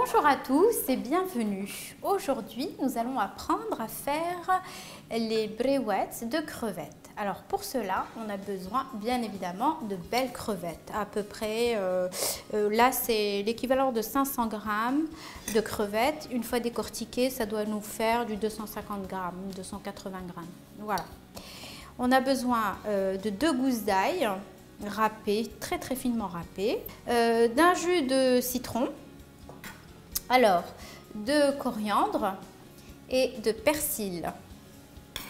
Bonjour à tous et bienvenue. Aujourd'hui, nous allons apprendre à faire les breiwettes de crevettes. Alors pour cela, on a besoin bien évidemment de belles crevettes. À peu près, là c'est l'équivalent de 500 grammes de crevettes. Une fois décortiquées, ça doit nous faire du 250 grammes, 280 grammes. Voilà. On a besoin de 2 gousses d'ail râpées, très finement râpées, d'un jus de citron, alors de coriandre et de persil.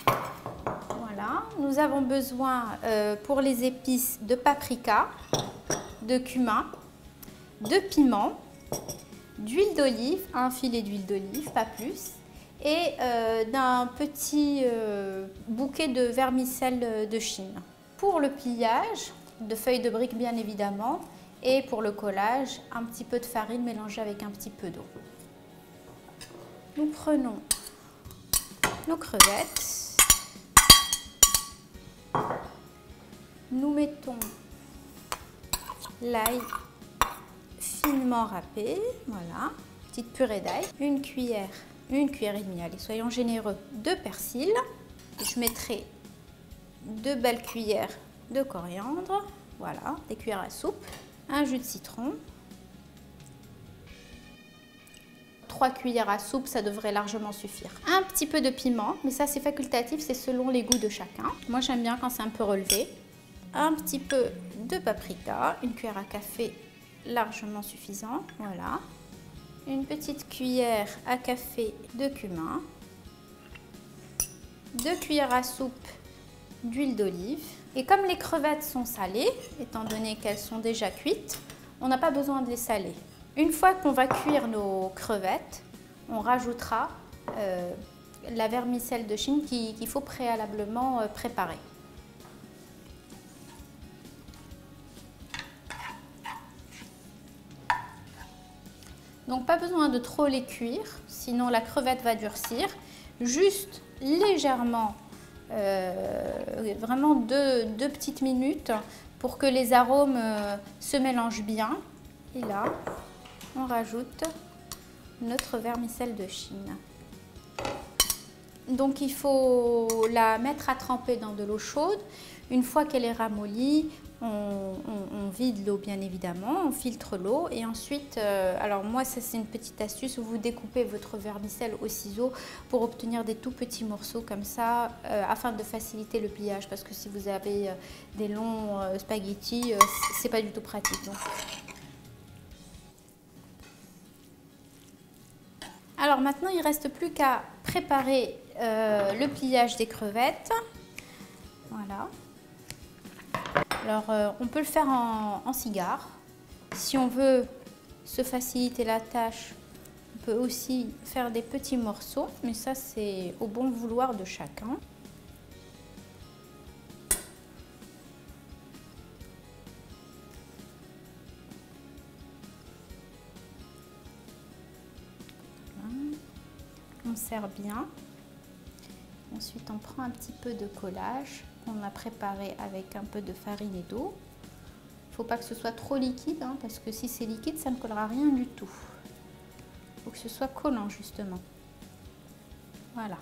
Voilà, nous avons besoin pour les épices de paprika, de cumin, de piment, d'huile d'olive, un filet d'huile d'olive, pas plus, et d'un petit bouquet de vermicelle de Chine. Pour le pliage, de feuilles de briques bien évidemment, et pour le collage, un petit peu de farine mélangée avec un petit peu d'eau. Nous prenons nos crevettes, nous mettons l'ail finement râpé, voilà, petite purée d'ail, une cuillère et demie, allez, soyons généreux, de persil. Je mettrai 2 belles cuillères de coriandre, voilà, des cuillères à soupe, un jus de citron, 3 cuillères à soupe, ça devrait largement suffire. Un petit peu de piment, mais ça c'est facultatif, c'est selon les goûts de chacun. Moi j'aime bien quand c'est un peu relevé. Un petit peu de paprika, une cuillère à café largement suffisant, voilà. Une petite cuillère à café de cumin, 2 cuillères à soupe d'huile d'olive. Et comme les crevettes sont salées, étant donné qu'elles sont déjà cuites, on n'a pas besoin de les saler. Une fois qu'on va cuire nos crevettes, on rajoutera la vermicelle de Chine qu'il faut préalablement préparer. Donc pas besoin de trop les cuire, sinon la crevette va durcir. Juste légèrement, vraiment deux petites minutes pour que les arômes se mélangent bien. Et là, on rajoute notre vermicelle de Chine. Donc il faut la mettre à tremper dans de l'eau chaude. Une fois qu'elle est ramollie, on vide l'eau bien évidemment, on filtre l'eau et ensuite, alors moi ça c'est une petite astuce, vous découpez votre vermicelle au ciseau pour obtenir des tout petits morceaux comme ça afin de faciliter le pliage, parce que si vous avez des longs spaghettis, c'est pas du tout pratique. Donc. Alors maintenant il ne reste plus qu'à préparer le pliage des crevettes. Voilà. Alors on peut le faire en cigare. Si on veut se faciliter la tâche, on peut aussi faire des petits morceaux, mais ça c'est au bon vouloir de chacun. On serre bien. Ensuite, on prend un petit peu de collage qu'on a préparé avec un peu de farine et d'eau. Il ne faut pas que ce soit trop liquide, hein, parce que si c'est liquide, ça ne collera rien du tout. Il faut que ce soit collant, justement. Voilà.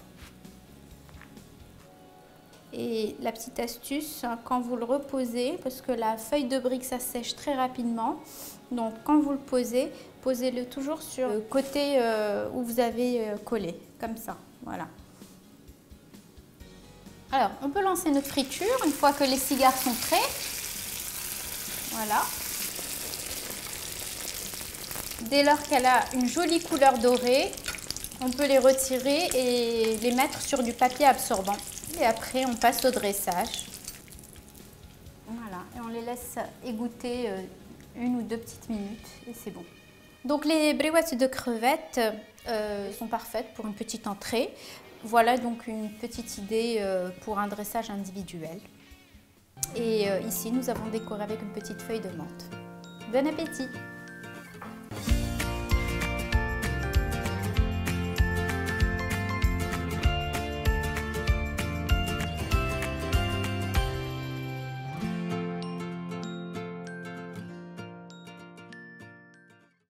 Et la petite astuce, quand vous le reposez, parce que la feuille de brique, ça sèche très rapidement. Donc, quand vous le posez, posez-le toujours sur le côté où vous avez collé, comme ça. Voilà. Alors, on peut lancer notre friture une fois que les cigares sont prêts. Voilà. Dès lors qu'elle a une jolie couleur dorée, on peut les retirer et les mettre sur du papier absorbant. Et après, on passe au dressage. Voilà, et on les laisse égoutter 1 ou 2 petites minutes et c'est bon. Donc les breiwettes de crevettes sont parfaites pour une petite entrée. Voilà donc une petite idée pour un dressage individuel. Et ici, nous avons décoré avec une petite feuille de menthe. Bon appétit!